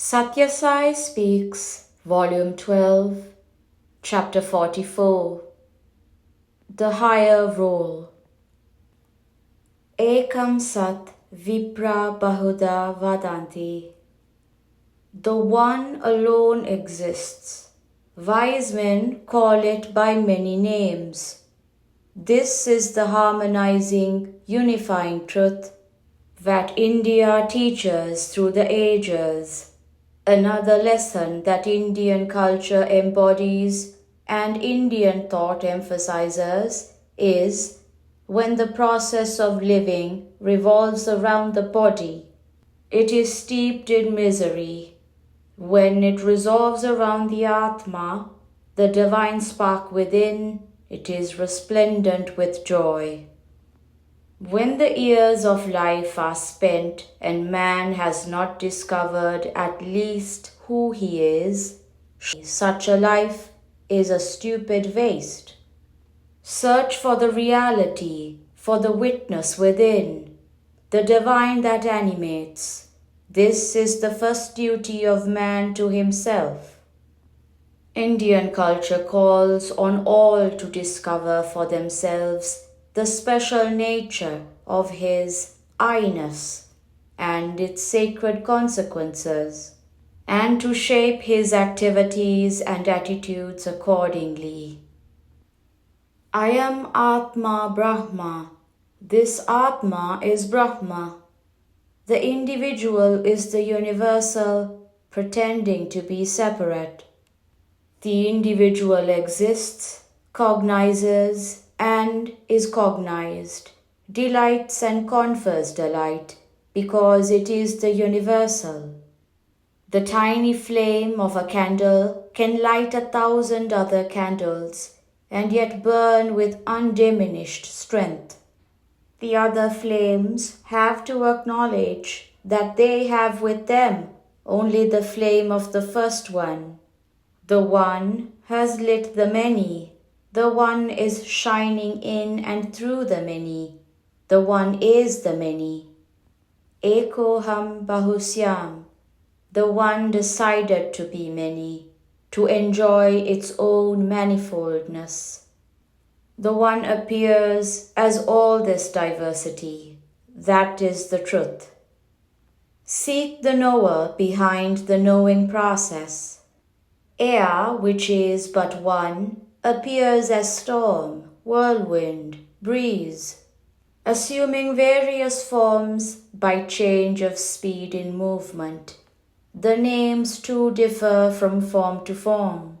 Sathya Sai Speaks, Volume 12, Chapter 44. The Higher Role. Ekam Sat Vipra Bahuda Vadanti. The One alone exists. Wise men call it by many names. This is the harmonizing, unifying truth that India teaches through the ages. Another lesson that Indian culture embodies and Indian thought emphasizes is when the process of living revolves around the body, it is steeped in misery. When it revolves around the Atma, the divine spark within, it is resplendent with joy. When the years of life are spent and man has not discovered at least who he is, such a life is a stupid waste. Search for the reality, for the witness within, the divine that animates. This is the first duty of man to himself. Indian culture calls on all to discover for themselves the special nature of his I-ness and its sacred consequences, and to shape his activities and attitudes accordingly. I am Atma Brahma. This Atma is Brahma. The individual is the universal, pretending to be separate. The individual exists, cognizes, and is cognized, delights and confers delight, because it is the universal. The tiny flame of a candle can light 1,000 other candles, and yet burn with undiminished strength. The other flames have to acknowledge that they have with them only the flame of the first one. The one has lit the many. The one is shining in and through the many. The one is the many. Ekoham Bahusyam. The one decided to be many, to enjoy its own manifoldness. The one appears as all this diversity. That is the truth. Seek the knower behind the knowing process. Air, which is but one, appears as storm, whirlwind, breeze, assuming various forms by change of speed in movement. The names too differ from form to form.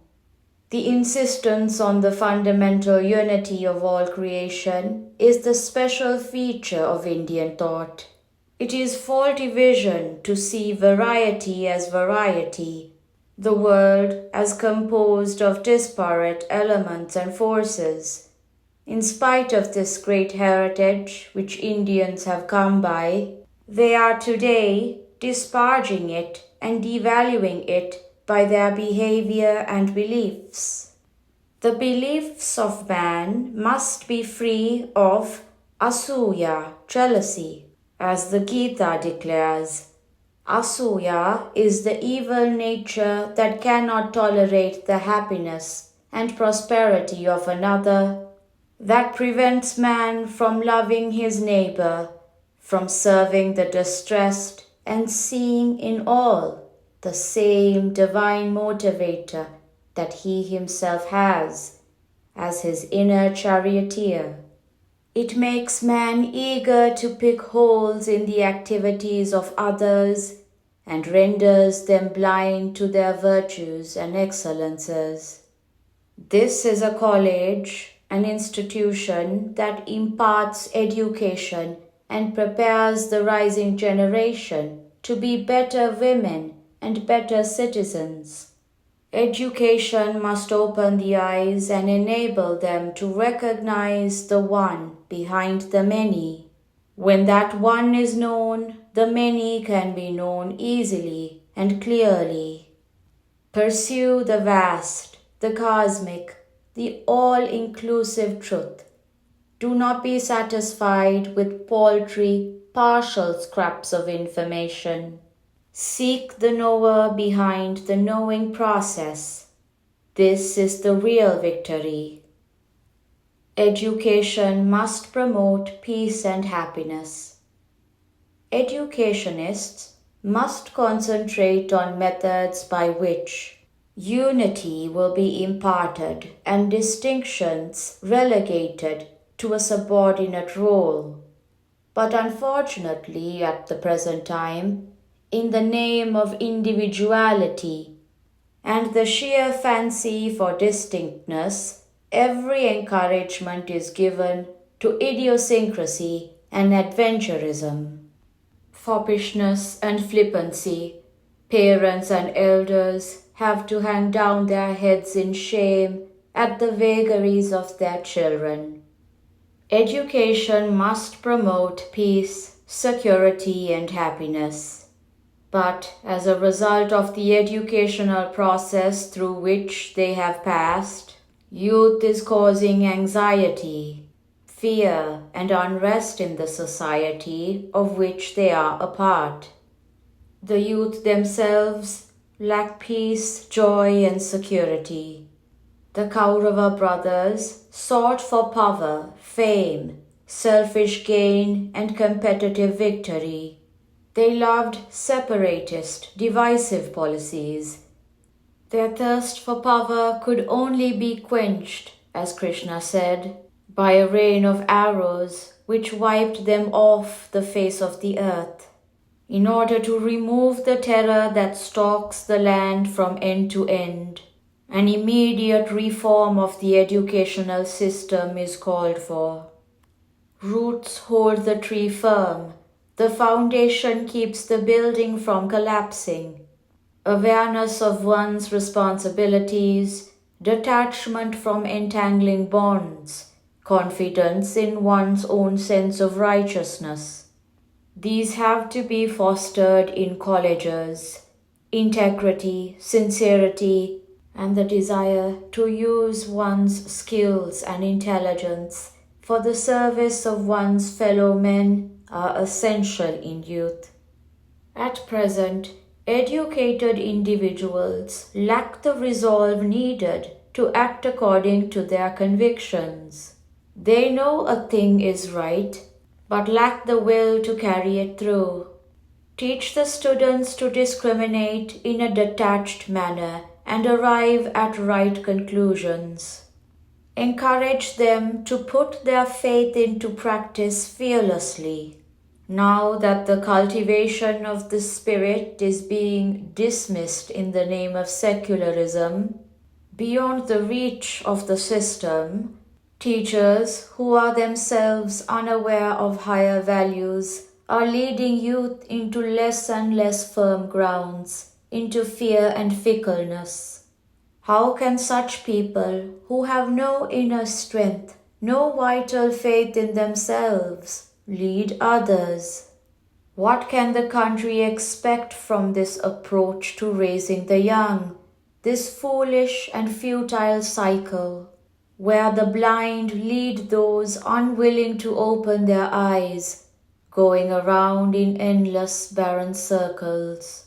The insistence on the fundamental unity of all creation is the special feature of Indian thought. It is faulty vision to see variety as variety, the world as composed of disparate elements and forces. In spite of this great heritage which Indians have come by, they are today disparaging it and devaluing it by their behavior and beliefs. The beliefs of man must be free of asuya, jealousy, as the Gita declares. Asuya is the evil nature that cannot tolerate the happiness and prosperity of another, that prevents man from loving his neighbor, from serving the distressed and seeing in all the same divine motivator that he himself has as his inner charioteer. It makes man eager to pick holes in the activities of others and renders them blind to their virtues and excellences. This is a college, an institution that imparts education and prepares the rising generation to be better women and better citizens. Education must open the eyes and enable them to recognize the one behind the many. When that one is known, the many can be known easily and clearly. Pursue the vast, the cosmic, the all-inclusive truth. Do not be satisfied with paltry, partial scraps of information. Seek the knower behind the knowing process. This is the real victory. Education must promote peace and happiness. Educationists must concentrate on methods by which unity will be imparted and distinctions relegated to a subordinate role. But unfortunately, at the present time, in the name of individuality and the sheer fancy for distinctness, every encouragement is given to idiosyncrasy and adventurism. Foppishness and flippancy, parents and elders have to hang down their heads in shame at the vagaries of their children. Education must promote peace, security, and happiness. But as a result of the educational process through which they have passed, youth is causing anxiety, fear, and unrest in the society of which they are a part. The youth themselves lack peace, joy, and security. The Kaurava brothers sought for power, fame, selfish gain, and competitive victory. They loved separatist, divisive policies. Their thirst for power could only be quenched, as Krishna said, by a rain of arrows which wiped them off the face of the earth. In order to remove the terror that stalks the land from end to end, an immediate reform of the educational system is called for. Roots hold the tree firm. The foundation keeps the building from collapsing. Awareness of one's responsibilities, detachment from entangling bonds, confidence in one's own sense of righteousness. These have to be fostered in colleges. Integrity, sincerity, and the desire to use one's skills and intelligence for the service of one's fellow men are essential in youth. At present, educated individuals lack the resolve needed to act according to their convictions. They know a thing is right, but lack the will to carry it through. Teach the students to discriminate in a detached manner and arrive at right conclusions. Encourage them to put their faith into practice fearlessly. Now that the cultivation of the spirit is being dismissed in the name of secularism, beyond the reach of the system, teachers who are themselves unaware of higher values are leading youth into less and less firm grounds, into fear and fickleness. How can such people who have no inner strength, no vital faith in themselves, lead others? What can the country expect from this approach to raising the young, this foolish and futile cycle, where the blind lead those unwilling to open their eyes, going around in endless barren circles?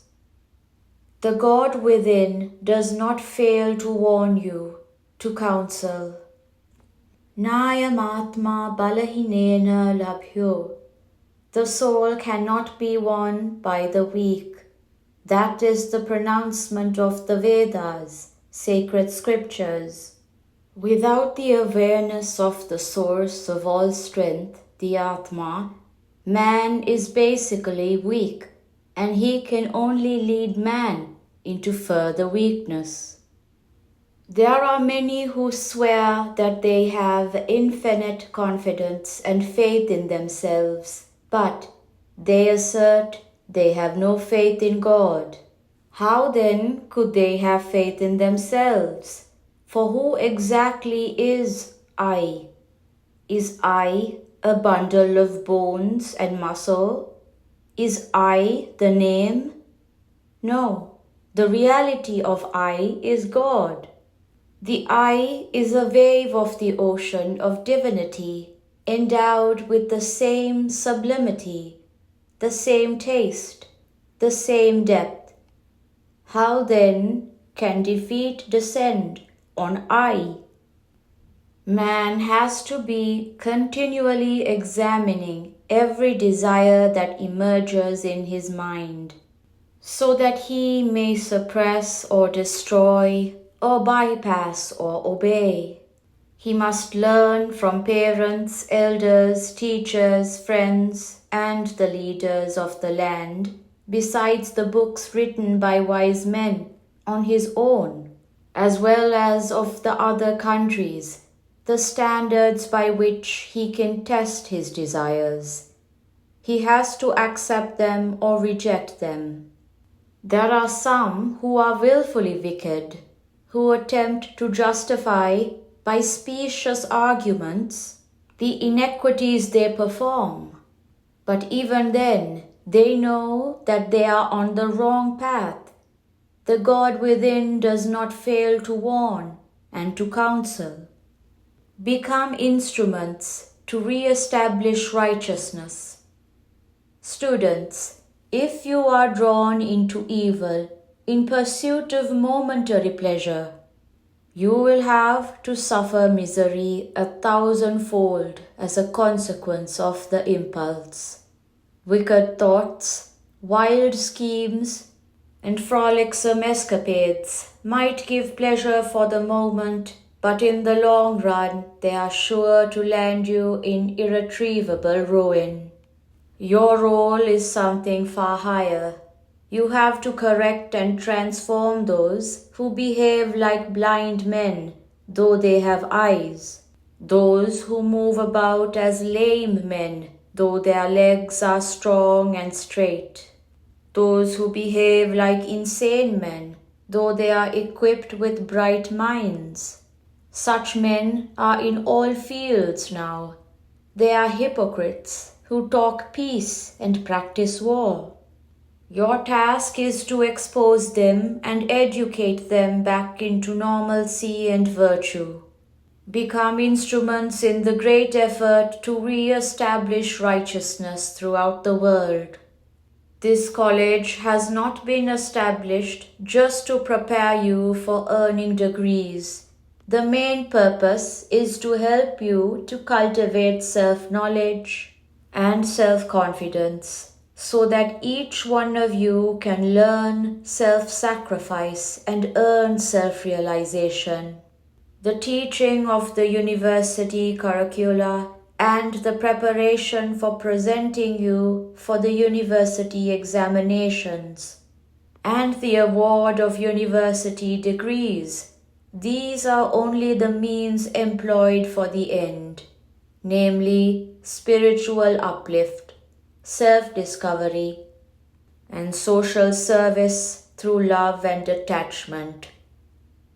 The God within does not fail to warn you, to counsel. Nayam atma balahinena labhyo. The soul cannot be won by the weak. That is the pronouncement of the Vedas, sacred scriptures. Without the awareness of the source of all strength, the Atma, man is basically weak, and he can only lead man into further weakness. There are many who swear that they have infinite confidence and faith in themselves, but they assert they have no faith in God. How then could they have faith in themselves? For who exactly is I? Is I a bundle of bones and muscle? Is I the name? No, the reality of I is God. The I is a wave of the ocean of divinity, endowed with the same sublimity, the same taste, the same depth. How then can defeat descend on I? Man has to be continually examining every desire that emerges in his mind, so that he may suppress or destroy or bypass or obey. He must learn from parents, elders, teachers, friends, and the leaders of the land, besides the books written by wise men on his own, as well as of the other countries, the standards by which he can test his desires. He has to accept them or reject them. There are some who are willfully wicked, who attempt to justify by specious arguments the inequities they perform. But even then, they know that they are on the wrong path. The God within does not fail to warn and to counsel. Become instruments to re-establish righteousness. Students, if you are drawn into evil in pursuit of momentary pleasure, you will have to suffer misery 1,000-fold as a consequence of the impulse. Wicked thoughts, wild schemes, and frolicsome escapades might give pleasure for the moment, but in the long run they are sure to land you in irretrievable ruin. Your role is something far higher. You have to correct and transform those who behave like blind men, though they have eyes. Those who move about as lame men, though their legs are strong and straight. Those who behave like insane men, though they are equipped with bright minds. Such men are in all fields now. They are hypocrites who talk peace and practice war. Your task is to expose them and educate them back into normalcy and virtue. Become instruments in the great effort to re-establish righteousness throughout the world. This college has not been established just to prepare you for earning degrees. The main purpose is to help you to cultivate self-knowledge and self-confidence, so that each one of you can learn self-sacrifice and earn self-realization. The teaching of the university curricula and the preparation for presenting you for the university examinations and the award of university degrees, these are only the means employed for the end, namely spiritual uplift, self-discovery, and social service through love and attachment.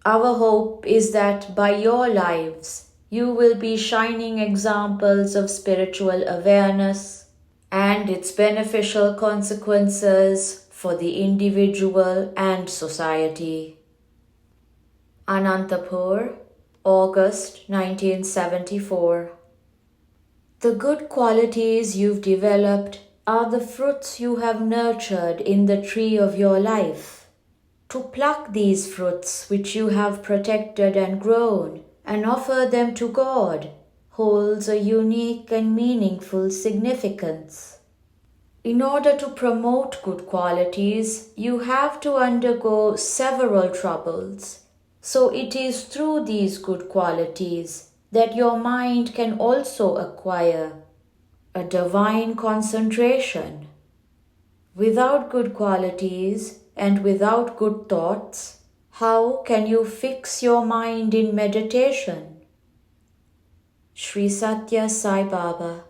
Our hope is that by your lives you will be shining examples of spiritual awareness and its beneficial consequences for the individual and society. Anantapur, August 1974. The good qualities you've developed are the fruits you have nurtured in the tree of your life. To pluck these fruits which you have protected and grown and offer them to God holds a unique and meaningful significance. In order to promote good qualities, you have to undergo several troubles. So it is through these good qualities that your mind can also acquire a divine concentration. Without good qualities and without good thoughts, how can you fix your mind in meditation? Sri Sathya Sai Baba.